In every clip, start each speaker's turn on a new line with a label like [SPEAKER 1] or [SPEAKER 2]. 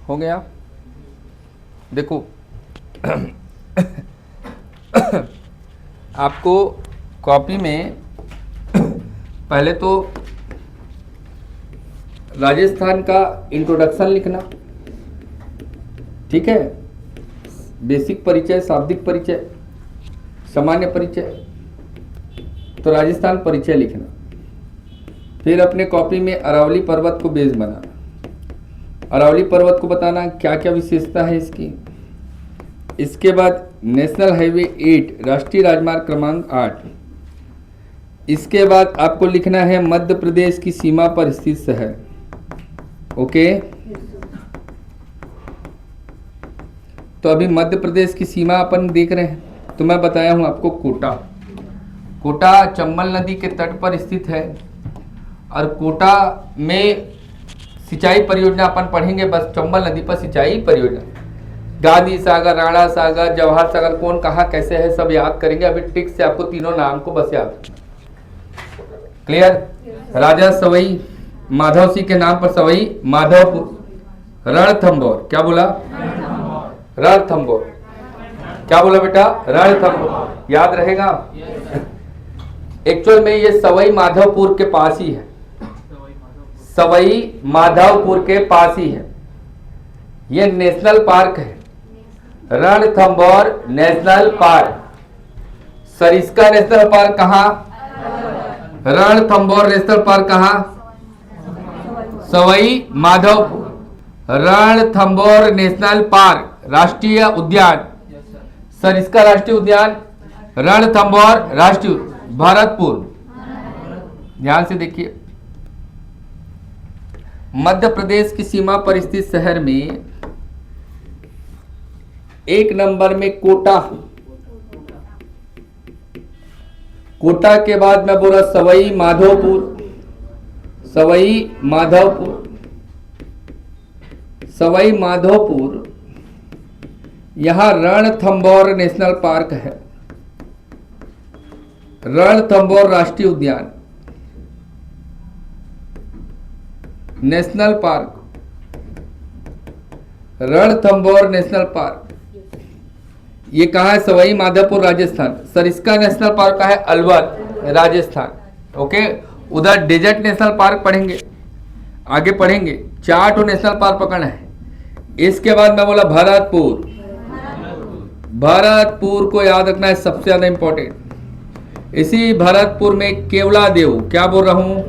[SPEAKER 1] हो गया। देखो आपको कॉपी में पहले तो राजस्थान का इंट्रोडक्शन लिखना, ठीक है, बेसिक परिचय, शाब्दिक परिचय, सामान्य परिचय, तो राजस्थान परिचय लिखना। फिर अपने कॉपी में अरावली पर्वत को बेस बनाना, अरावली पर्वत को बताना क्या क्या विशेषता है इसकी। इसके बाद नेशनल हाईवे 8 राष्ट्रीय राजमार्ग क्रमांक 8। इसके बाद आपको लिखना है मध्य प्रदेश की सीमा पर स्थित शहर। ओके, तो अभी मध्य प्रदेश की सीमा अपन देख रहे हैं, तो मैं बताया हूं आपको कोटा। कोटा चंबल नदी के तट पर स्थित है और कोटा में सिंचाई परियोजना अपन पढ़ेंगे, बस चंबल नदी पर सिंचाई परियोजना। गांधी सागर, राणा सागर, जवाहर सागर कौन कहाँ कैसे है सब याद करेंगे। अभी ट्रिक से आपको तीनों नाम को बस याद, क्लियर। राजा सवाई माधव सिंह के नाम पर सवाई माधवपुर। रणथंभौर, क्या बोला? रणथंभौर, क्या बोला बेटा? रणथंभौर, याद रहेगा। एक्चुअल में ये सवाई माधवपुर के पास ही है, सवाई माधवपुर के पास ही है। ये नेशनल पार्क है, Ranthambore national park. Sariska national park कहाँ? रणथंभौर नेशनल पार्क कहाँ? सवाई माधवपुर। रणथंभौर नेशनल पार्क राष्ट्रीय उद्यान, सरिस्का राष्ट्रीय उद्यान, रणथंभौर राष्ट्रीय, भरतपुर। ध्यान से देखिए, मध्य प्रदेश की सीमा पर स्थित शहर में एक नंबर में कोटा। कोटा के बाद मैं बोला सवाई माधोपुर, सवाई माधोपुर, सवाई माधोपुर। यहां रणथंभौर नेशनल पार्क है, रणथंभौर राष्ट्रीय उद्यान, national park, Ranthambore national park. ये कहाँ है? सवाई माधोपुर राजस्थान। सरिस्का नेशनल पार्क का है अलवर राजस्थान। ओके, उधर डेजर्ट नेशनल पार्क पढ़ेंगे, आगे पढ़ेंगे। 4 नेशनल पार्क पकड़ना है। इसके बाद मैं बोला भरतपुर। भरतपुर को याद रखना है, सबसे ज्यादा इंपॉर्टेंट। इसी भरतपुर में केवला देव, क्या बोल रहा हूं?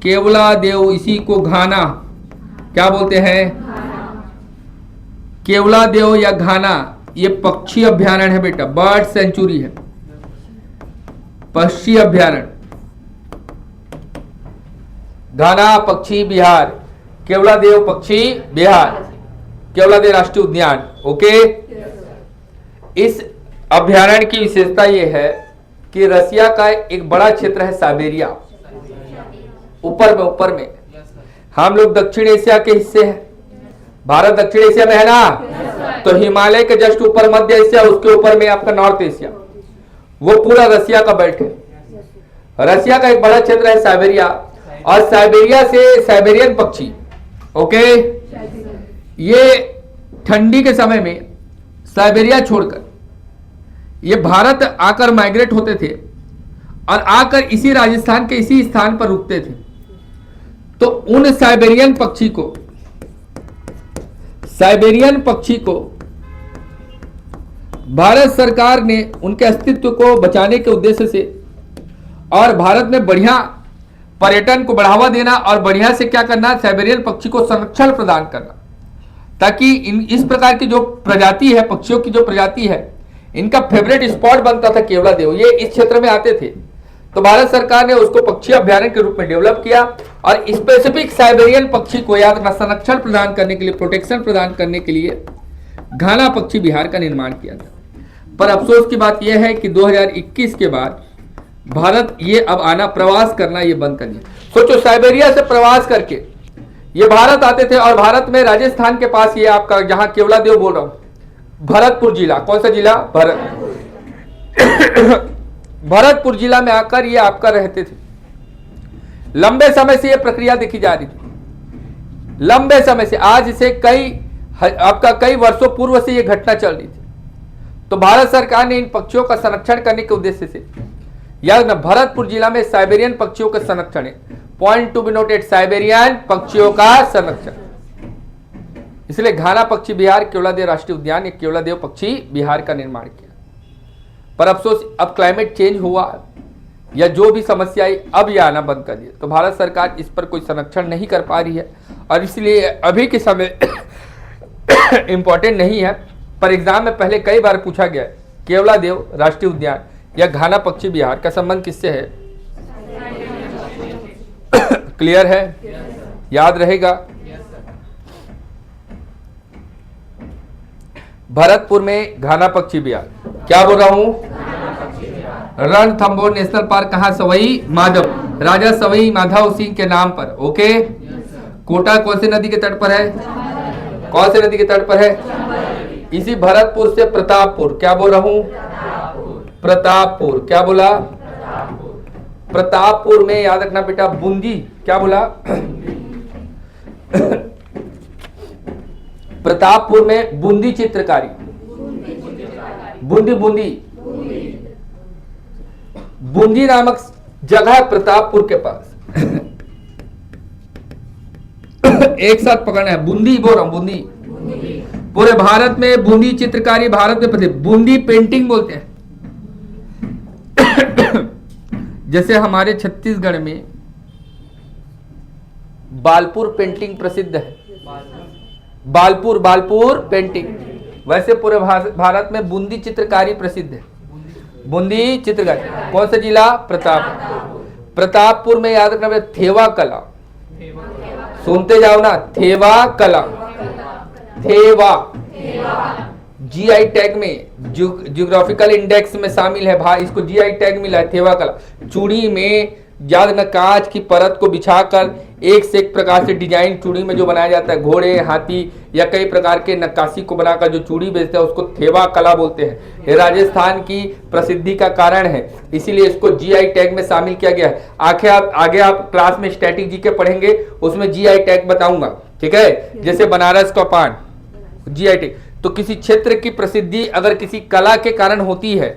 [SPEAKER 1] केवला देव। इसी को घाना क्या बोलते हैं? केवला देव या घाना, ये पक्षी अभ्यारण्य है बेटा, बर्ड सेंचुरी है, पक्षी अभ्यारण्य। घाना पक्षी बिहार, केवलादेव पक्षी बिहार, केवलादेव राष्ट्रीय उद्यान। ओके, इस अभ्यारण्य की विशेषता यह है कि रसिया का एक बड़ा क्षेत्र है साइबेरिया, ऊपर में। हम लोग दक्षिण एशिया के हिस्से हैं, भारत दक्षिण एशिया में है ना, तो हिमालय के जस्ट ऊपर मध्य एशिया, उसके ऊपर में आपका नॉर्थ एशिया, वो पूरा रसिया का बेल्ट है। रसिया का एक बड़ा क्षेत्र है साइबेरिया, और साइबेरिया से साइबेरियन पक्षी, ओके, ये ठंडी के समय में साइबेरिया छोड़कर ये भारत आकर माइग्रेट होते थे और आकर इसी राजस्थान के इसी स्थान पर रुकते थे। तो उन साइबेरियन पक्षी को भारत सरकार ने उनके अस्तित्व को बचाने के उद्देश्य से और भारत में बढ़िया पर्यटन को बढ़ावा देना और बढ़िया से क्या करना, साइबेरियन पक्षी को संरक्षण प्रदान करना, ताकि इस प्रकार की जो प्रजाति है, पक्षियों की जो प्रजाति है, इनका फेवरेट स्पॉट बनता था केवलादेव। ये इस क्षेत्र में आते थे, तो भारत सरकार ने उसको पक्षी अभ्यारण्य के रूप में डेवलप किया और स्पेसिफिक साइबेरियन पक्षी को याद रखना, संरक्षण प्रदान करने के लिए, प्रोटेक्शन प्रदान करने के लिए घाना पक्षी बिहार का निर्माण किया था। पर अफसोस की बात यह है कि 2021 के बाद भारत ये अब आना, प्रवास करना ये बंद कर दिया। सोचो, साइबेरिया से प्रवास करके ये भारत आते थे और भारत में राजस्थान के पास ये आपका, जहां केवलादेव बोल रहा हूं, भरतपुर जिला, कौन सा जिला? भरतपुर जिला में आकर ये आपका रहते थे। लंबे समय से ये प्रक्रिया देखी जा रही थी। लंबे समय से, आज से कई वर्षों पूर्व से ये घटना चल रही थी। तो भारत सरकार ने इन पक्षियों का संरक्षण करने के उद्देश्य से, याद ना, भरतपुर जिला में साइबेरियन पक्षियों का संरक्षण है। Point to be noted, Siberian पक्षियों का संरक्षण। इसलिए घाना पक्षी विहार केवलादेव राष्ट्रीय उद्यान या केवलादेव पक्षी विहार का निर्माण किया। पर अफसोस अब क्लाइमेट चेंज हुआ या जो भी समस्या आई, अब ये आना बंद कर दिया। तो भारत सरकार इस पर कोई संरक्षण नहीं कर पा रही है और इसलिए अभी के समय इंपॉर्टेंट नहीं है। पर एग्जाम में पहले कई बार पूछा गया है, केवलादेव राष्ट्रीय उद्यान या घाना पक्षी विहार का संबंध किससे है? क्लियर है? याद रहेगा। भरतपुर में घाना पक्षी विहार, क्या बोल रहा हूं? रणथंभौर नेशनल पार्क कहां? सवाई माधव, राजा सवाई माधव सिंह के नाम पर। ओके। कोटा कौन से नदी के तट पर है? कौन से नदी के तट पर है? इसी भरतपुर से प्रतापपुर, क्या बोल रहा हूं? प्रतापपुर, क्या बोला? प्रतापपुर में याद रखना बेटा, बूंदी, क्या बोला? प्रतापपुर में बूंदी चित्रकारी, बूंदी नामक जगह है प्रतापपुर के पास। एक साथ पकड़ना है, बूंदी बोल रहा हूं, बूंदी। पूरे भारत में बूंदी चित्रकारी भारत में प्रसिद्ध, बूंदी पेंटिंग बोलते हैं। जैसे हमारे छत्तीसगढ़ में बालपुर पेंटिंग प्रसिद्ध है, बालपुर पेंटिंग, वैसे पूरे भारत में बूंदी चित्रकारी प्रसिद्ध है। बूंदी चित्रकारी कौन सा जिला? प्रतापपुर में याद रखना, थेवा कला, सुनते जाओ ना, थेवा कला, थेवा जीआई टैग में, जियोग्राफिकल इंडेक्स में शामिल है, इसको जीआई टैग मिला है, थेवा कला। चूड़ी में याद रखना, कांच की परत को बिछाकर एक से एक प्रकार से डिजाइन चूड़ी में जो बनाया जाता है, घोड़े, हाथी या कई प्रकार के नक्काशी को बनाकर जो चूड़ी बेचते हैं उसको थेवा कला बोलते हैं। ये राजस्थान की प्रसिद्धि का कारण है, इसीलिए इसको जीआई टैग में शामिल किया गया है। आगे आप क्लास में स्टैटिक जीके पढ़ेंगे, उसमें जीआई टैग बताऊंगा, ठीक है। जैसे बनारस का पान, जीआई टैग। तो किसी क्षेत्र की प्रसिद्धि अगर किसी कला के कारण होती है,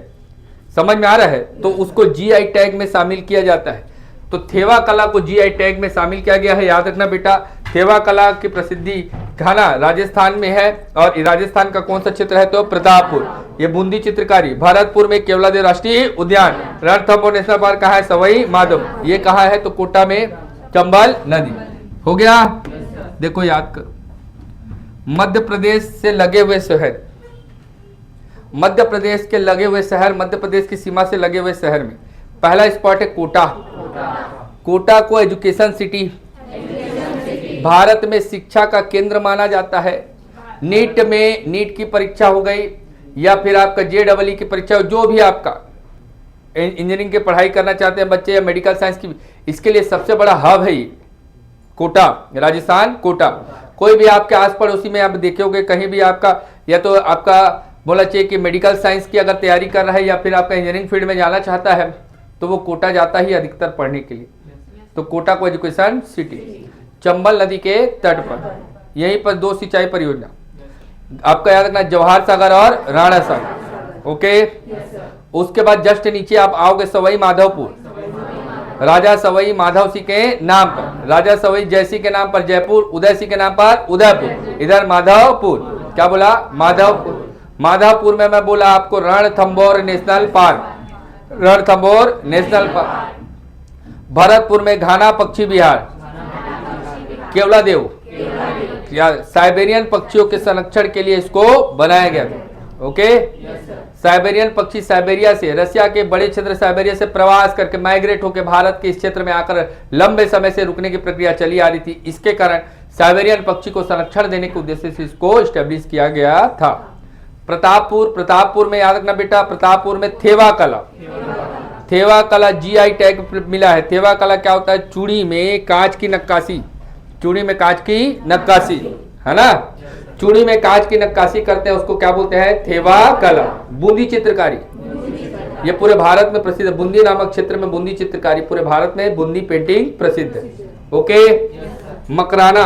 [SPEAKER 1] समझ में आ रहा है, तो उसको जीआई टैग में शामिल किया जाता है। तो थेवा कला को जीआई टैग में शामिल किया गया है। याद रखना बेटा, थेवा कला की प्रसिद्धि घाना राजस्थान में है, और राजस्थान का कौन सा क्षेत्र है? तो प्रतापपुर। ये बूंदी चित्रकारी भरतपुर में केवलादेव राष्ट्रीय उद्यान। रणथंभौर नेशनल पार्क कहाँ है? सवाई माधव। ये कहाँ है? तो कोटा में चंबल नदी। हो गया? देखो याद करो, मध्य प्रदेश से लगे हुए शहर, मध्य प्रदेश के लगे हुए शहर, मध्य प्रदेश की सीमा से लगे हुए शहर में पहला स्पॉट है कोटा। कोटा को एजुकेशन सिटी, भारत में शिक्षा का केंद्र माना जाता है। नीट की परीक्षा हो गई या फिर आपका जेईई की परीक्षा, जो भी आपका इंजीनियरिंग की पढ़ाई करना चाहते हैं बच्चे या मेडिकल साइंस की, इसके लिए सबसे बड़ा हब है कोटा, राजस्थान कोटा। कोई भी आपके आस पड़ोसी में आप देखोगे कहीं भी आपका, या तो आपका बोला चाहिए कि मेडिकल साइंस की अगर तैयारी कर रहा है या फिर आपका इंजीनियरिंग फील्ड में जाना चाहता है, तो वो कोटा जाता ही अधिकतर पढ़ने के लिए। तो कोटा को एजुकेशन सिटी, चंबल नदी के तट पर, यहीं पर 2 सिंचाई परियोजना आपका याद रखना, जवाहर सागर और राणा सागर। ओके। उसके बाद जस्ट नीचे आप आओगे सवाई माधवपुर, राजा सवाई माधव सिंह के नाम पर, राजा सवाई जय सिंह के नाम पर जयपुर, उदय सिंह के नाम पर उदयपुर, इधर माधवपुर, क्या बोला? माधवपुर। माधवपुर में मैं बोला आपको Ranthambore national park, Ranthambore national park. Bharatpur में घाना पक्षी विहार, केवलादेव, साइबेरियन पक्षियों के संरक्षण के लिए इसको बनाया गया था। ओके। साइबेरियन पक्षी साइबेरिया से, रशिया के बड़े क्षेत्र साइबेरिया से प्रवास करके माइग्रेट होकर भारत के इस क्षेत्र में आकर लंबे समय से रुकने की प्रक्रिया चली आ रही थी। इसके कारण साइबेरियन पक्षी को संरक्षण देने के उद्देश्य से इसको स्टैब्लिश किया गया था। प्रतापपुर में याद रखना बेटा, प्रतापपुर में थेवा कला जीआई टैग मिला है। थेवा कला क्या होता है? चूड़ी में कांच की नक्काशी, चूड़ी में कांच की नक्काशी, है ना, चूड़ी में कांच की नक्काशी करते हैं, उसको क्या बोलते हैं? थेवा कला। बूंदी चित्रकारी, ये पूरे भारत में प्रसिद्ध है। बूंदी नामक क्षेत्र में बूंदी चित्रकारी, पूरे भारत में बूंदी पेंटिंग प्रसिद्ध है। ओके। मकराना,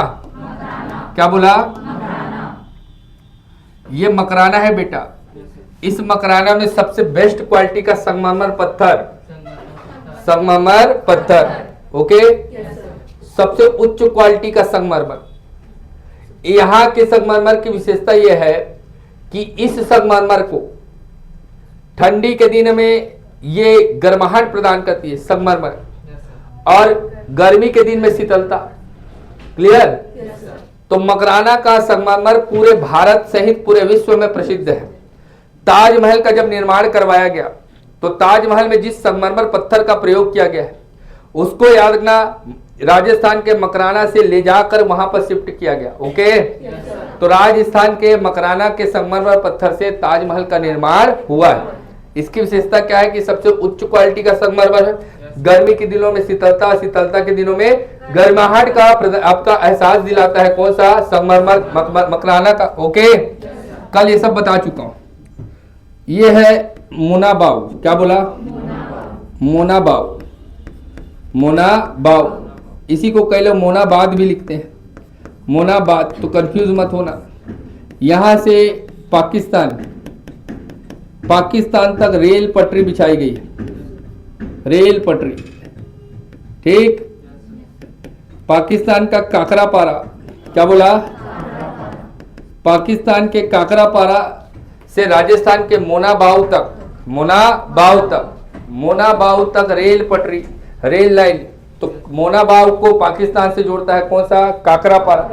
[SPEAKER 1] क्या बोला? ये मकराना है बेटा। इस मकराना में सबसे बेस्ट क्वालिटी का संगमरमर पत्थर, संगमरमर पत्थर, ओके, सबसे उच्च क्वालिटी का संगमरमर। यहाँ के संगमरमर की विशेषता यह है कि इस संगमरमर को ठंडी के दिन में ये गर्माहट प्रदान करती है संगमरमर, और गर्मी के दिन में शीतलता। क्लियर? तो मकराना का संगमरमर पूरे भारत सहित पूरे विश्व में प्रसिद्ध है। ताजमहल का जब निर्माण करवाया गया तो ताजमहल में जिस संगमरमर पत्थर का प्रयोग किया गया है उसको याद रखना, राजस्थान के मकराना से ले जाकर वहां पर शिफ्ट किया गया। ओके, तो राजस्थान के मकराना के संगमरमर पत्थर से ताजमहल का निर्माण हुआ है। इसकी विशेषता क्या है कि सबसे उच्च क्वालिटी का संगमरमर है। गर्मी के दिनों में शीतलता, शीतलता के दिनों में गर्माहट का आपका एहसास दिलाता है। कौन सा? संगमरमर मकराना का। ओके, कल ये सब बता चुका हूं। ये है मोनाबाव। क्या बोला? मोनाबाव, मोनाबाव। इसी को कई लोग मोनाबाद भी लिखते हैं, मोनाबाद, तो कंफ्यूज मत होना। यहां से पाकिस्तान तक रेल पटरी बिछाई गई है, रेल पटरी। ठीक, पाकिस्तान का काकरापारा। क्या बोला? पाकिस्तान के काकरापारा से राजस्थान के मोनाबाव तक रेल पटरी, रेल लाइन। तो मोनाबाव को पाकिस्तान से जोड़ता है कौन सा? काकरापारा।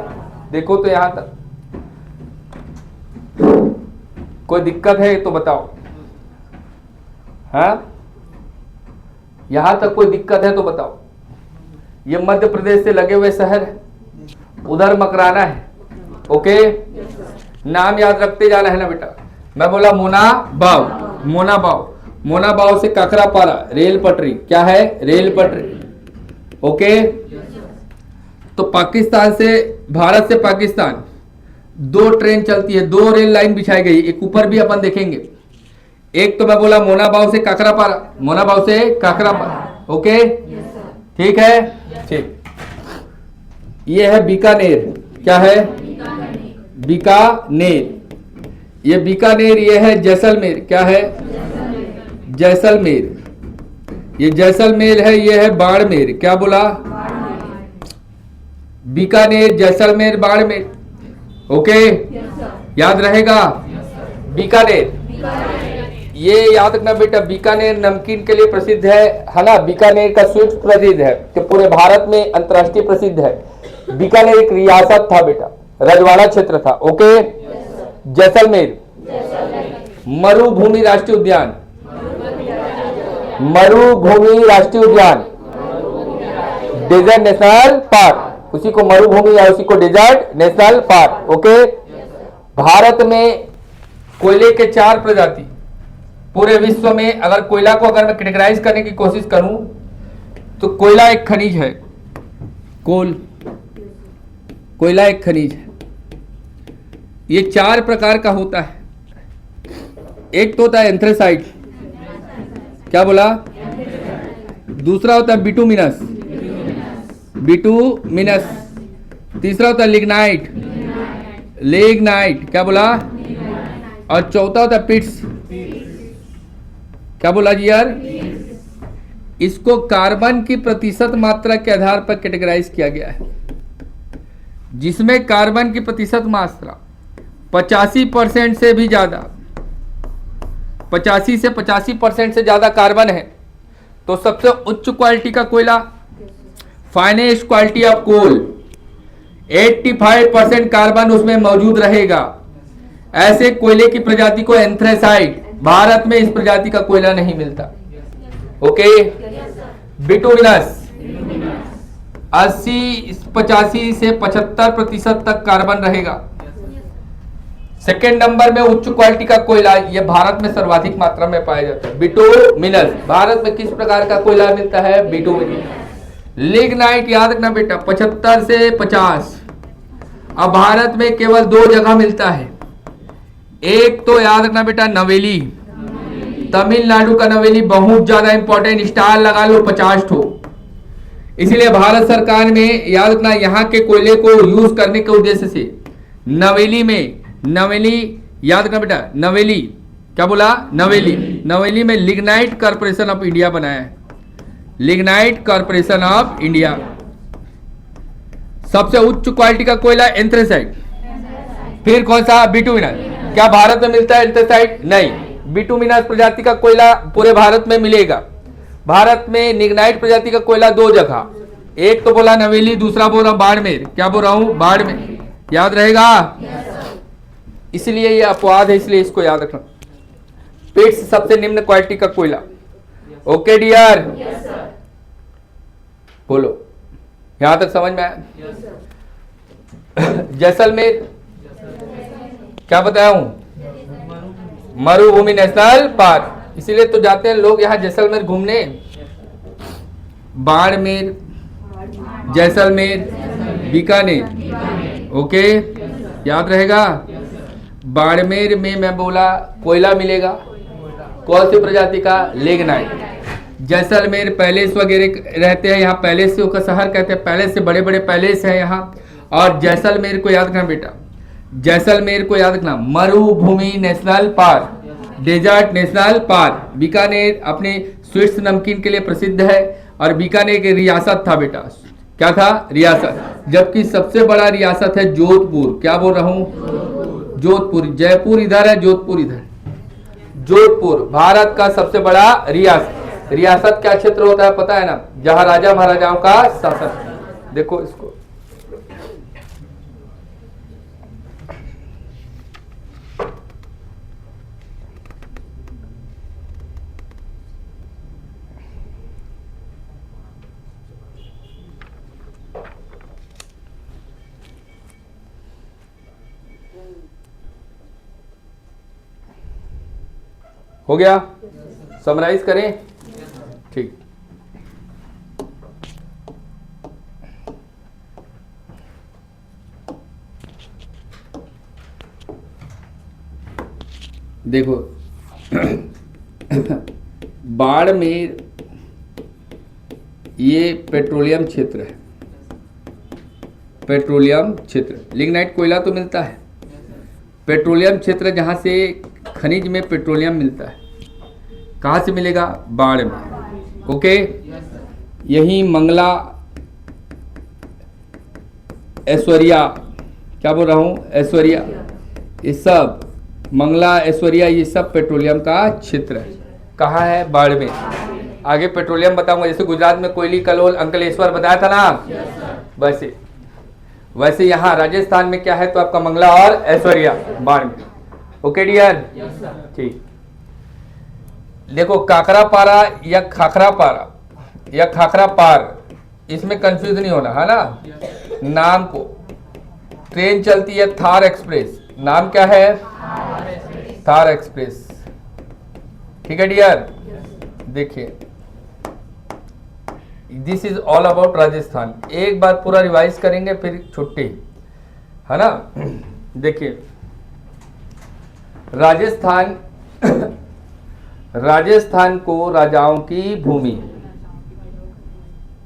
[SPEAKER 1] देखो तो यहां तक कोई दिक्कत है तो बताओ। हाँ, यहां तक कोई दिक्कत है तो बताओ। ये मध्य प्रदेश से लगे हुए शहर है, उधर मकराना है। ओके, नाम याद रखते जाना है ना बेटा। मैं बोला मोनाबाव, मोनाबाव से काकरापारा रेल पटरी। क्या है? रेल पटरी। ओके, तो पाकिस्तान से, भारत से पाकिस्तान 2 ट्रेन चलती है, 2 रेल लाइन बिछाई गई। एक ऊपर भी अपन देखेंगे। एक तो मैं बोला मोनाबाव से काकरापारा, मोनाबाव से काकरापारा। ओके, ठीक है, ठीक। ये है बीकानेर। क्या है? बीकानेर। ये बीकानेर, ये है जैसलमेर। क्या है? जैसलमेर। ये जैसलमेर है, ये है बाड़मेर। क्या बोला? बीकानेर, जैसलमेर, बाड़मेर। ओके, याद रहेगा? बीकानेर, ये याद रखना बेटा। बीकानेर नमकीन के लिए प्रसिद्ध है ना? बीकानेर का स्वीट प्रसिद्ध है कि पूरे भारत में अंतर्राष्ट्रीय प्रसिद्ध है। बीकानेर एक रियासत था बेटा, रजवाड़ा क्षेत्र था। ओके, जैसलमेर मरुभूमि राष्ट्रीय उद्यान, मरुभूमि राष्ट्रीय उद्यान, डेजर्ट नेशनल पार्क। उसी को मरुभूमि या उसी को desert national park. Okay, Bharat में कोयले के 4 प्रजाति। पूरे विश्व में अगर कोयला को अगर मैं कैटेगराइज करने की कोशिश करूं तो कोयला एक खनिज है। कोयला एक खनिज है। ये 4 प्रकार का होता है। एक तो होता है एंथ्रेसाइट। क्या बोला? दूसरा होता है बिटुमिनस, बिटुमिनस। तीसरा होता है लिग्नाइट, लिग्नाइट। क्या बोला? और चौथा होता है पिट्स। क्या बोला जी यार? इसको कार्बन की प्रतिशत मात्रा के आधार पर कैटेगराइज किया गया है, जिसमें कार्बन की प्रतिशत मात्रा 85% से भी ज्यादा, 85 से 85% से ज्यादा कार्बन है तो सबसे उच्च क्वालिटी का कोयला, finest quality of coal, 85% carbon उसमें मौजूद रहेगा। ऐसे कोयले की प्रजाति को एंथ्रेसाइट। भारत में इस प्रजाति का कोयला नहीं मिलता। ओके, बिटुमिनस 85 से 75% तक कार्बन रहेगा। सेकेंड नंबर में उच्च क्वालिटी का कोयला, यह भारत में सर्वाधिक मात्रा में पाया जाता है, बिटुमिनस। भारत में किस प्रकार का कोयला मिलता है? बिटुमिनस। लिग्नाइट याद रखना बेटा 75 से 50। अब भारत में केवल 2 जगह मिलता है। एक तो याद रखना बेटा नवेली, तमिलनाडु का नवेली बहुत ज्यादा इंपॉर्टेंट, स्टार लगा लो 50 ठो। इसलिए भारत सरकार ने याद रखना यहाँ के कोयले को यूज करने के उद्देश्य से नवेली याद रखना बेटा, नवेली क्या बोला, नवेली में लिग्नाइट कॉर्पोरेशन ऑफ इंडिया बनाया है। Lignite corporation of India. सबसे उच्च क्वालिटी का कोयला एंथ्रेसाइट। फिर कौन सा, बिटुमिनस। क्या भारत में मिलता है एंथ्रेसाइट? नहीं। बिटुमिनस प्रजाति का कोयला पूरे भारत में मिलेगा। भारत में लिग्नाइट प्रजाति का कोयला 2 जगह, एक तो बोला नवेली, दूसरा बोला बाड़मेर। क्या बोल रहा हूं, बाड़मेर। याद रहेगा? इसलिए ये अपवाद है, इसलिए इसको याद रखना। पिट्स सबसे निम्न क्वालिटी का कोयला। ओके डियर, बोलो यहां तक समझ में आया? जैसलमेर क्या बताया हूं, मरुभूमि नेशनल पार्क। इसीलिए तो जाते हैं लोग यहाँ जैसलमेर घूमने। बाड़मेर, जैसलमेर, बीकानेर। ओके, याद रहेगा? बाड़मेर में मैं बोला कोयला मिलेगा, कौन सी प्रजाति का, लिग्नाइट। जैसलमेर पैलेस वगैरह रहते हैं, यहाँ पैलेस का शहर कहते हैं, पैलेस से बड़े बड़े पैलेस है यहाँ। और जैसलमेर को याद रखना बेटा, जैसलमेर को याद रखना Marubhumi national park, desert national park. Bikaner अपने स्वीट्स नमकीन के लिए प्रसिद्ध है, और बीकानेर की रियासत था बेटा। क्या था, रियासत। जबकि सबसे बड़ा रियासत है जोधपुर। क्या बोल रहा हूं, जोधपुर। जयपुर इधर है, जोधपुर इधर। जोधपुर भारत का सबसे बड़ा रियासत। रियासत क्या क्षेत्र होता है पता है ना, जहां राजा महाराजाओं का शासन। देखो इसको, हो गया? समराइज करें? ठीक। देखो बाड़मेर ये पेट्रोलियम क्षेत्र है, पेट्रोलियम क्षेत्र। लिग्नाइट कोयला तो मिलता है, पेट्रोलियम क्षेत्र जहां से खनिज में पेट्रोलियम मिलता है। कहाँ से मिलेगा, बाढ़ में। ओके, यही मंगला, ऐश्वर्या, क्या बोल रहा हूँ, ऐश्वर्या, ये सब मंगला, ऐश्वर्या, ये सब पेट्रोलियम का क्षेत्र है। कहाँ है, बाढ़ में। आगे पेट्रोलियम बताऊंगा, जैसे गुजरात में कोयली, कलोल, अंकलेश्वर बताया था ना, वैसे यहाँ राजस्थान में क्या है, तो आपका मंगला और ऐश्वर्या, बाढ़ में। ओके डियर, ठीक। देखो काकरापारा या खाखरापारा या खाखरा पार, इसमें कंफ्यूज नहीं होना है ना। नाम को, ट्रेन चलती है थार एक्सप्रेस, नाम क्या है, थार एक्सप्रेस। ठीक है डियर, देखिए this is all about Rajasthan. एक बार पूरा रिवाइज करेंगे फिर छुट्टी, है ना। देखिए राजस्थान, राजस्थान को राजाओं की भूमि।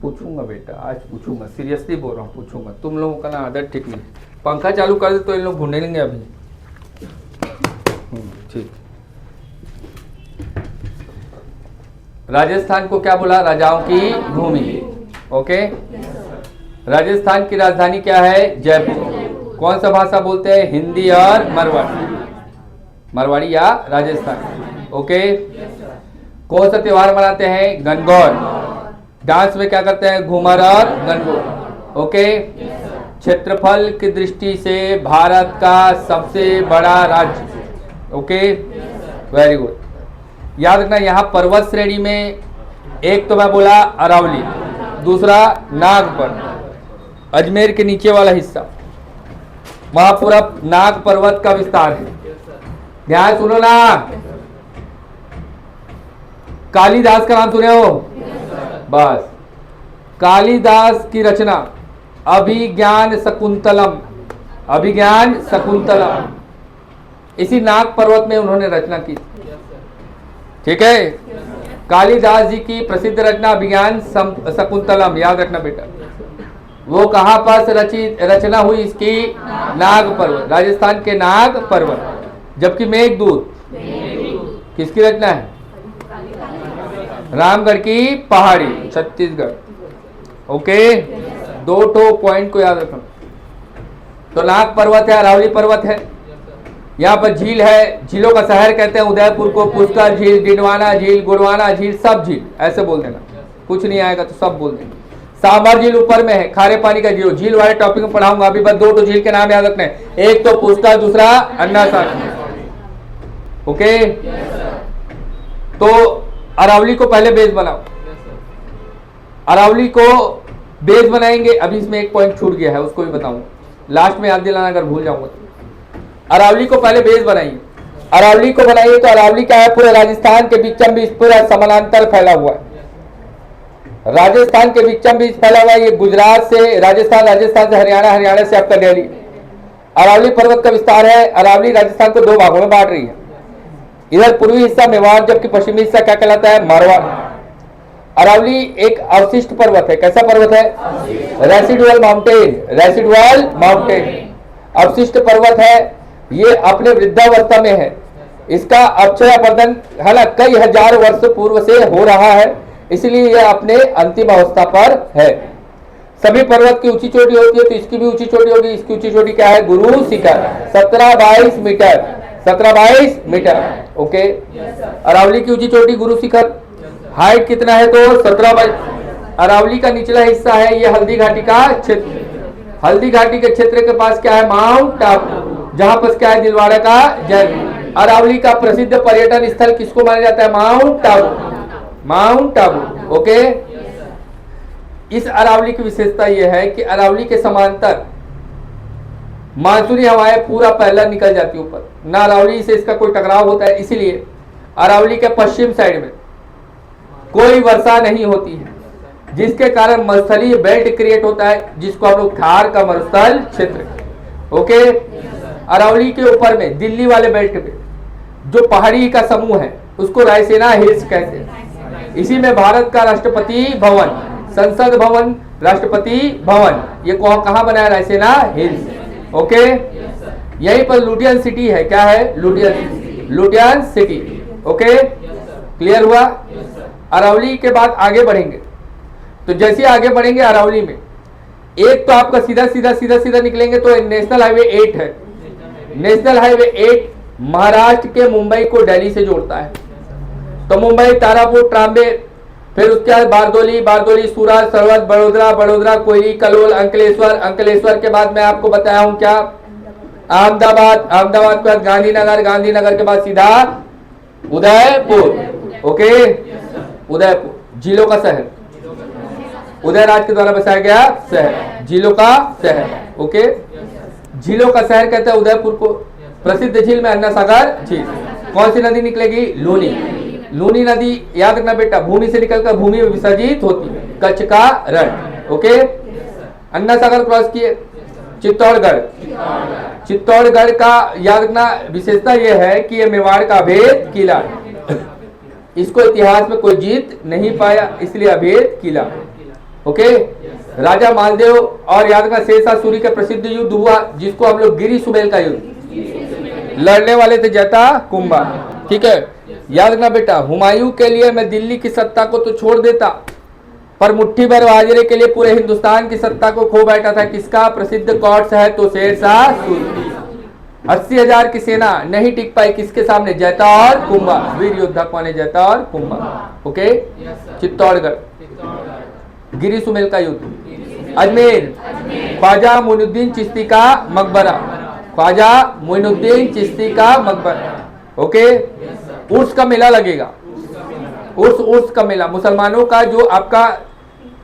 [SPEAKER 1] पूछूंगा बेटा, आज पूछूंगा, सीरियसली बोल रहा हूँ, पूछूंगा। तुम लोगों का ना आदत ठीक नहीं। पंखा चालू कर दे तो इन लोग ढूंढेंगे अभी। ठीक। राजस्थान को क्या बोला, राजाओं की भूमि। ओके, राजस्थान की राजधानी क्या है, जयपुर। कौन सा भाषा बोलते हैं, हिंदी और मरवाड़ी, मरवाड़ी या राजस्थान। ओके, कौन सा त्योहार मनाते हैं, गणगौर। डांस में क्या करते हैं, घूमर और गणगौर। ओके, क्षेत्रफल की दृष्टि से भारत का सबसे बड़ा राज्य। Okay, very good. याद रखना यहाँ पर्वत श्रेणी में एक तो मैं बोला अरावली, दूसरा नागपुर, अजमेर के नीचे वाला हिस्सा, वहां पूरा नाग पर्वत का विस्तार है। ध्यान सुनो ना, कालिदास का नाम सुने हो, बस कालिदास की रचना अभिज्ञान शकुंतलम, अभिज्ञान शकुंतलम इसी नाग पर्वत में उन्होंने रचना की। ठीक है, कालिदास जी की प्रसिद्ध रचना अभिज्ञान शकुंतलम, याद रखना बेटा। वो कहाँ पर रचना हुई इसकी? नाग पर्वत, राजस्थान के नाग पर्वत। जबकि मेघदूत किसकी रचना है? रामगढ़ की पहाड़ी, छत्तीसगढ़। ओके, 2 पॉइंट को याद रखना। तो नाग पर्वत है, अरावली पर्वत है, यहाँ पर झील है, झीलों का शहर कहते हैं उदयपुर को। पुष्कर झील, डिडवाना झील, गुड़वाना झील, सब झील ऐसे बोल देना, कुछ नहीं आएगा तो सब बोल देना। सांभर झील ऊपर में है, खारे पानी का झील। झील वाले टॉपिक में पढ़ाऊंगा, अभी बस 2 झील के नाम याद रखने, एक तो पुष्कर, दूसरा अन्नासागर। ओके, तो अरावली को पहले बेस बनाओ, अरावली को बेस बनाएंगे। अभी इसमें एक पॉइंट छूट गया है, उसको भी बताऊंगा, लास्ट में याद दिलाना अगर भूल जाऊंगा तो। अरावली को पहले बेस बनाइए, अरावली को बनाइए तो अरावली क्या है? पूरे राजस्थान के बीचम बीच पूरा समानांतर फैला हुआ है, राजस्थान के बीचम बीच फैला हुआ है। ये गुजरात से राजस्थान, राजस्थान से हरियाणा, हरियाणा से आपका दिल्ली। अरावली पर्वत का विस्तार है। अरावली राजस्थान को 2 भागों में बांट रही है, इधर पूर्वी हिस्सा मेवाड़, जबकि पश्चिमी हिस्सा क्या कहलाता है? मारवाड़। अरावली एक अवशिष्ट पर्वत है। कैसा पर्वत है? रेसिडुअल माउंटेन, रेसिडुअल माउंटेन, अवशिष्ट पर्वत है। ये अपने वृद्धावस्था में है, इसका अक्षयापर्दन हालांकि कई हजार वर्ष पूर्व से हो रहा है, इसलिए यह अपने अंतिम अवस्था पर है। सभी पर्वत की ऊंची चोटी होती है, तो इसकी भी ऊंची चोटी होगी। इसकी ऊंची चोटी क्या है? Guru Shikhar, 17-22 metre, 17-22 metre. Okay, Aravalli की ऊंची चोटी गुरु शिखर, हाइट कितना है? तो 17-22। अरावली का निचला हिस्सा है, ये हल्दी घाटी का क्षेत्र। हल्दी घाटी के क्षेत्र के पास क्या है? माउंट आबू, जहां पर क्या है? दिलवाड़ा का जैन। अरावली का प्रसिद्ध पर्यटन स्थल किसको माना जाता है? Mount Abu, mount Abu. Okay, इस अरावली की विशेषता यह है कि अरावली के समांतर मानसूनी हवाएं पूरा पहला निकल जाती है ऊपर, ना अरावली से इसका कोई टकराव होता है, इसीलिए अरावली के पश्चिम साइड में कोई वर्षा नहीं होती है, जिसके कारण मरुस्थलीय बेल्ट क्रिएट होता है, जिसको हम लोग थार का मरुस्थल क्षेत्र। ओके, अरावली के ऊपर में दिल्ली वाले बेल्ट पे जो पहाड़ी का समूह है उसको रायसेना हिल्स कहते हैं। इसी में भारत का राष्ट्रपति भवन, संसद भवन, राष्ट्रपति भवन, ये कहाँ बना है? रायसेना हिल्स। ओके, यहीं पर लुटियन सिटी है। क्या है? Lutyens city. ओके, क्लियर हुआ? अरावली के बाद आगे बढ़ेंगे, तो जैसे आगे बढ़ेंगे अरावली में एक तो आपका सीधा सीधा सीधा सीधा निकलेंगे तो नेशनल हाईवे 8 है। नेशनल हाईवे 8 महाराष्ट्र के मुंबई को दिल्ली से जोड़ता है। तो मुंबई, तारापुर, ट्राम्बे, फिर उसके बाद बारदोली, बारदोली, सूरत, सरवत, बड़ोदरा, बड़ोदरा, कोयली, कलोल, अंकलेश्वर, अंकलेश्वर के बाद मैं आपको बताया हूं क्या? अहमदाबाद, अहमदाबाद के बाद गांधीनगर, गांधीनगर के बाद सीधा उदयपुर। ओके, उदयपुर झीलों का शहर, उदयराज के द्वारा बसाया गया शहर, झीलों का शहर। ओके, झीलों का शहर कहते हैं उदयपुर को। प्रसिद्ध झील में अन्नासागर झील। कौन सी नदी निकलेगी? लूनी। लूनी नदी याद रखना बेटा, भूमि से निकलकर भूमि में विसर्जित होती है, कच्छ का रण। ओके, अन्नासागर क्रॉस किए, चित्तौड़गढ़। चित्तौड़गढ़ का याद रखना विशेषता यह है कि यह मेवाड़ का अभेद किला है। इसको इतिहास में कोई जीत नहीं पाया, इसलिए अभेद किला। ओके, राजा मालदेव और याद रखना शेरशाह का प्रसिद्ध युद्ध हुआ, जिसको हम लोग गिरी सुमेल का युद्ध, लड़ने वाले थे जटा कुंभा। ठीक है, याद रखना बेटा, हुमायूं के लिए मैं दिल्ली की सत्ता को तो छोड़ देता, पर मुट्ठी भर बाजरे के लिए पूरे हिंदुस्तान की सत्ता को खो बैठा था। किसका? प्रसिद्ध कॉट्स है तो शेरशाह सूरी। 80,000 की सेना नहीं टिक पाई किसके सामने? जैता और कुंभा। वीर योद्धा कौन है? जैता और कुंभा। ओके, चित्तौड़गढ़, गिरी सुमेल का युद्ध। अजमेर, ख्वाजा मोइनुद्दीन चिश्ती का मकबरा, ख्वाजा मोइनुद्दीन चिश्ती का मकबरा। ओके, उर्स का मेला लगेगा, उर्स का मेला, मुसलमानों का जो आपका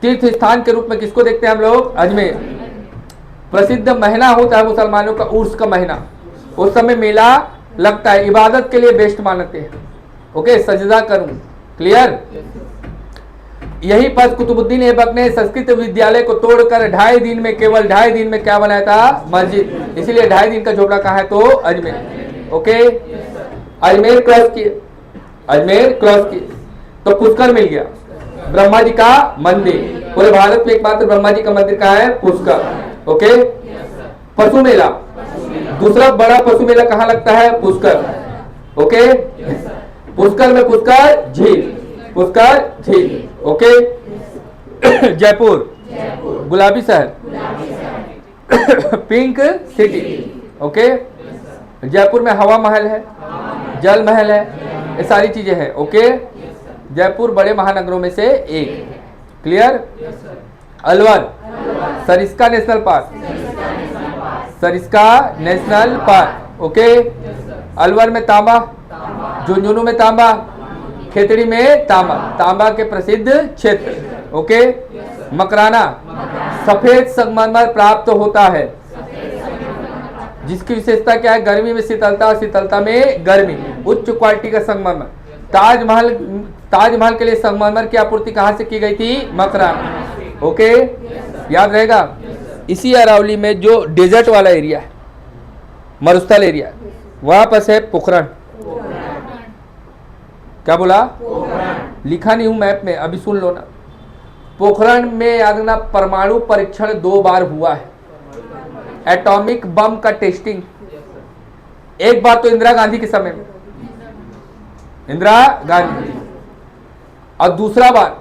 [SPEAKER 1] तीर्थ स्थान के रूप में किसको देखते हैं हम लोग? अजमेर। प्रसिद्ध महीना होता है मुसलमानों का उर्स का महीना, उस समय मेला लगता है, इबादत के लिए बेस्ट मानते हैं। ओके, सजदा करूं। क्लियर? यही पर कुतुबुद्दीन ऐबक ने संस्कृत विद्यालय को तोड़कर 2.5 दिन में, केवल 2.5 दिन में क्या बनाया था? मस्जिद। इसीलिए 2.5 दिन का झोपड़ा कहाँ है? तो अजमेर। ओके, अजमेर क्रॉस किए, अजमेर क्रॉस किए, तो पुष्कर मिल गया, ब्रह्मा जी का मंदिर। पूरे भारत में एकमात्र ब्रह्मा जी का मंदिर कहाँ है? पुष्कर। ओके। पशु मेला, दूसरा बड़ा पशु मेला कहाँ लगता है? पुष्कर। ओके। पुष्कर में पुष्कर झील, पुष्कर झील। ओके। जयपुर गुलाबी शहर, पिंक सिटी। ओके। जयपुर में हवा महल है, जल महल है, ये सारी चीजें हैं। ओके। जयपुर बड़े महानगरों में से एक। Clear? Alwar Sariska national park, Sariska national park. Okay. Alwar में तांबा, झुंझुनू में तांबा, खेतड़ी में तांबा, तांबा के प्रसिद्ध क्षेत्र। ओके। मकराना सफेद संगमरमर प्राप्त होता है, जिसकी विशेषता क्या है? गर्मी में शीतलता, शीतलता में गर्मी, उच्च क्वालिटी का संगमरमर। ताजमहल के लिए संगमरमर की आपूर्ति कहां से की गई थी? मकराना। ओके। याद रहेगा। इसी अरावली में जो डेजर्ट वाला एरिया है, मरुस्थल एरिया, वहां पर है पोखरण। क्या बोला? लिखा नहीं हूं मैप में, अभी सुन लो ना। पोखरण में याद रखना, परमाणु परीक्षण 2 बार हुआ है। एटॉमिक बम का टेस्टिंग, एक बार तो इंदिरा गांधी के समय में, इंदिरा गांधी, और दूसरा बार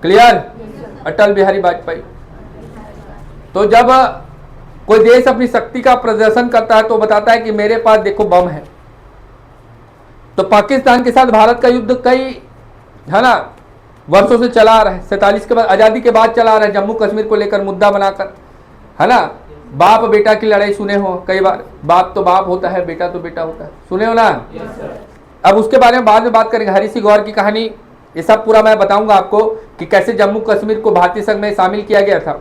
[SPEAKER 1] क्लियर अटल बिहारी वाजपेयी। तो जब कोई देश अपनी शक्ति का प्रदर्शन करता है तो बताता है कि मेरे पास देखो बम है। तो पाकिस्तान के साथ भारत का युद्ध कई, है ना, वर्षों से चला आ रहा है। 47 के बाद, आजादी के बाद चला आ रहा है, जम्मू कश्मीर को लेकर मुद्दा बनाकर, है ना। बाप बेटा की लड़ाई सुने हो कई बार, बाप तो बाप होता है, बेटा तो बेटा होता है, सुने हो ना। अब उसके बारे में बाद में बात करेंगे। हरि सिंह गौर की कहानी, ये सब पूरा मैं बताऊंगा आपको कि कैसे जम्मू कश्मीर को भारतीय संघ में शामिल किया गया था।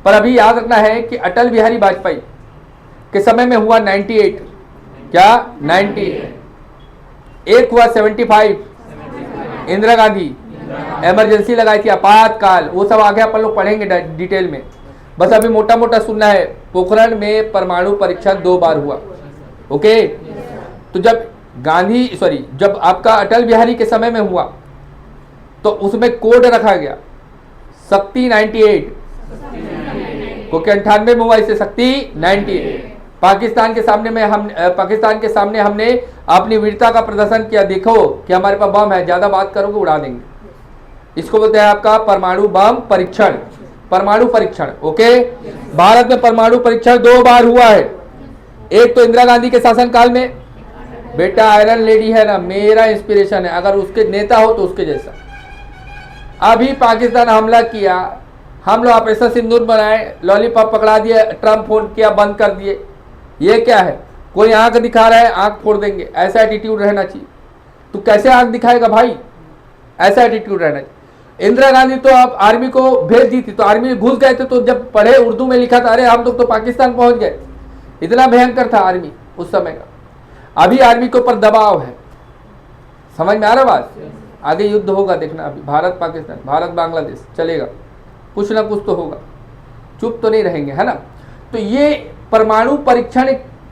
[SPEAKER 1] पर अभी याद रखना है कि अटल बिहारी वाजपेयी के समय में हुआ 98, क्या 98, एक हुआ 75, इंदिरा गांधी इमरजेंसी लगाई थी, आपातकाल, वो सब आगे अपन लोग पढ़ेंगे डिटेल में। बस अभी मोटा मोटा सुनना है। पोखरण में परमाणु परीक्षण 2 बार हुआ। ओके। तो जब आपका अटल बिहारी के समय में हुआ तो उसमें कोड रखा गया शक्ति 98, क्योंकि 98 में हुआ, इसे शक्ति 98। पाकिस्तान के सामने हमने अपनी वीरता का प्रदर्शन किया। देखो कि हमारे पास बम है, ज्यादा बात करोगे उड़ा देंगे। इसको बोलते हैं आपका परमाणु बम परीक्षण, परमाणु परीक्षण। ओके। भारत में परमाणु परीक्षण 2 बार हुआ है। एक तो इंदिरा गांधी के शासनकाल में, बेटा आयरन लेडी है ना, मेरा इंस्पिरेशन है, अगर उसके नेता हो तो उसके जैसा। अभी पाकिस्तान हमला किया, हम लोग ऑपरेशन सिंदूर बनाए, लॉलीपॉप पकड़ा दिए, ट्रम्प फोन किया, बंद कर दिए। ये क्या है? कोई आंख दिखा रहा है, आंख फोड़ देंगे, ऐसा एटीट्यूड रहना चाहिए। तो कैसे आंख दिखाएगा भाई? ऐसा एटीट्यूड रहना चाहिए। इंदिरा गांधी तो आप आर्मी को भेज दी थी, तो आर्मी में घुस गए थे, तो जब पढ़े उर्दू में लिखा था, अरे हम लोग तो पाकिस्तान पहुंच गए। इतना भयंकर था आर्मी उस समय का। अभी आर्मी के ऊपर दबाव है। समझ में आ रहा बात? आगे युद्ध होगा, देखना। अभी भारत पाकिस्तान, भारत बांग्लादेश चलेगा, कुछ ना कुछ तो होगा, चुप तो नहीं रहेंगे, है ना। तो ये परमाणु परीक्षण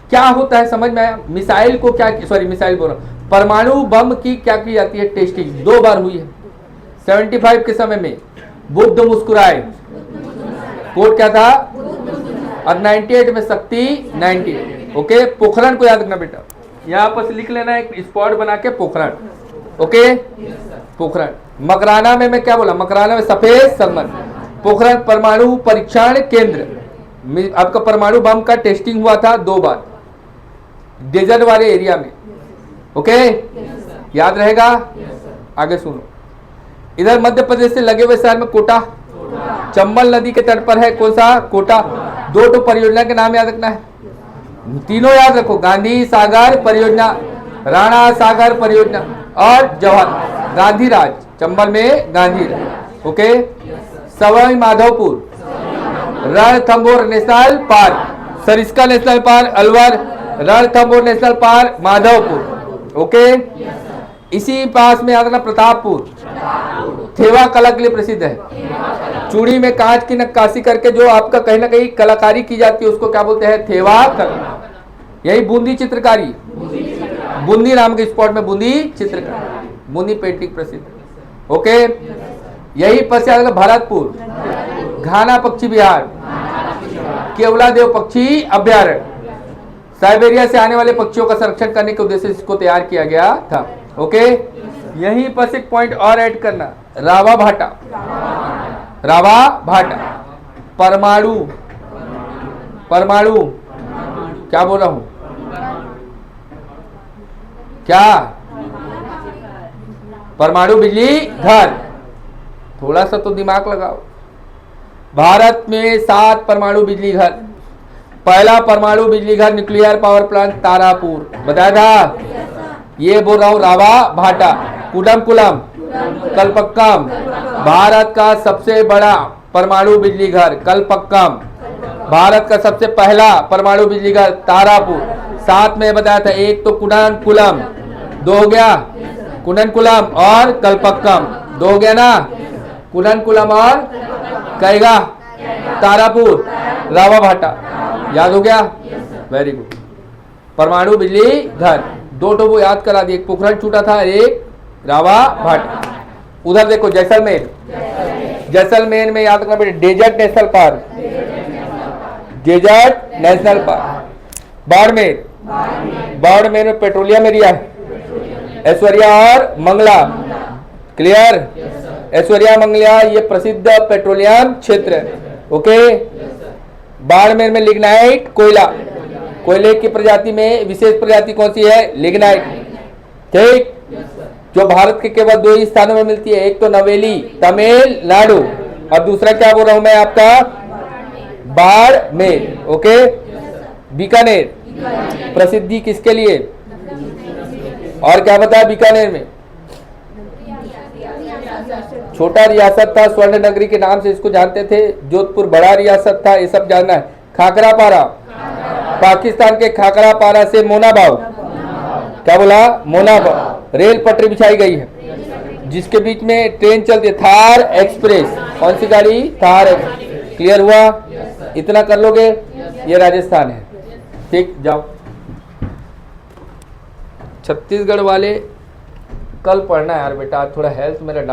[SPEAKER 1] क्या होता है समझ में आया? मिसाइल को क्या, सॉरी मिसाइल बोल रहा हूं, परमाणु बम की क्या की जाती है? टेस्टिंग 2 बार हुई है। 75 के समय में बुद्ध मुस्कुराए, कोड क्या था? और 98 में शक्ति 98। ओके। पोखरण को याद रखना बेटा, यहाँ पर लिख लेना एक स्पॉट बना के, पोखरण। ओके। पोखरण। मकराना में मैं क्या बोला? मकराना में सफेद संगमरमर। पोखरण परमाणु परीक्षण केंद्र, आपका परमाणु बम का टेस्टिंग हुआ था 2 बार, डेजर्ट वाले एरिया में। ओके। याद रहेगा। आगे सुनो। इधर मध्य प्रदेश से लगे हुए शहर में कोटा, चंबल नदी के तट पर है। कौन सा? कोटा। 2 परियोजना के नाम याद रखना है, तीनों याद रखो, गांधी सागर परियोजना, राणा सागर परियोजना और जवाहर गांधीराज, चंबल में Gandhiraj. Okay. Sawai Madhopur, Ranthambore national park, Sariska national park Alwar, Ranthambore national park Madhavpur. Okay. इसी पास में आता प्रतापपुर, थेवा कला के लिए प्रसिद्ध है। चूड़ी में कांच की नक्काशी करके जो आपका कहीं ना कहीं कलाकारी की जाती है, उसको क्या बोलते हैं? थेवा कला। यही बूंदी चित्रकारी, बूंदी नाम के स्पॉट में बूंदी चित्रकारी, मुनि पेंटिंग प्रसिद्ध। ओके, यही पश्चात भरतपुर, घाना पक्षी विहार, केवलादेव पक्षी अभ्यारण्य, साइबेरिया से आने वाले पक्षियों का संरक्षण करने के उद्देश्य से इसको तैयार किया गया था। ओके, यहीं पर एक पॉइंट और ऐड करना, रावा भाटा, रावा भाटा, परमाणु, परमाणु क्या बोल रहा हूं, क्या परमाणु बिजली घर, थोड़ा सा तो दिमाग लगाओ। भारत में 7 परमाणु बिजली घर। पहला परमाणु बिजली घर न्यूक्लियर पावर प्लांट तारापुर, बताया था। ये बोल रहा हूं रावा भाटा, कुडमकुलम, कलपक्कम, भारत का सबसे बड़ा परमाणु बिजली घर कलपक्कम, भारत का सबसे पहला परमाणु बिजली घर तारापुर। साथ में बताया था, एक तो कुडमकुलम, 2 हो गया, कुडमकुलम और कलपक्कम, 2 हो गया ना, कुडमकुलम और कहेगा तारापुर, रावा भाटा, याद हो गया, वेरी गुड। परमाणु बिजली घर 2 टोबो याद करा दिए, एक पोखरण छूटा था, एक रावा भाटा। उधर देखो जैसलमेर, जैसलमेर में याद रखना बेटे, desert national park, desert national park. Barmer, Barmer में पेट्रोलियम एरिया है, ऐश्वर्या और मंगला, क्लियर, ऐश्वर्या मंगला ये प्रसिद्ध पेट्रोलियम क्षेत्र है। ओके, बाड़मेर में लिग्नाइट कोयला, कोयले की प्रजाति में विशेष प्रजाति कौन सी है, लिग्नाइट, ठीक, जो भारत के केवल 2 ही स्थानों में मिलती है, एक तो नवेली तमिलनाडु और दूसरा क्या बोल रहा हूं मैं आपका, बाड़मेर। ओके, बीकानेर प्रसिद्धि किसके लिए, और क्या बताया बीकानेर में, छोटा रियासत था, स्वर्ण नगरी के नाम से इसको जानते थे, जोधपुर बड़ा रियासत था, ये सब जानना है। खाकरा पारा, पाकिस्तान के खाकरा पारा से मोनाबाव, क्या बोला, मोनाबाव, रेल पटरी बिछाई गई है जिसके बीच में ट्रेन चलती है, थार एक्सप्रेस, कौन सी गाड़ी, थार एक्सप्रेस। क्लियर हुआ, इतना कर लोगे, ये राजस्थान है, ठीक, जाओ। छत्तीसगढ़ वाले कल पढ़ना है यार बेटा, आज थोड़ा हेल्थ मेरा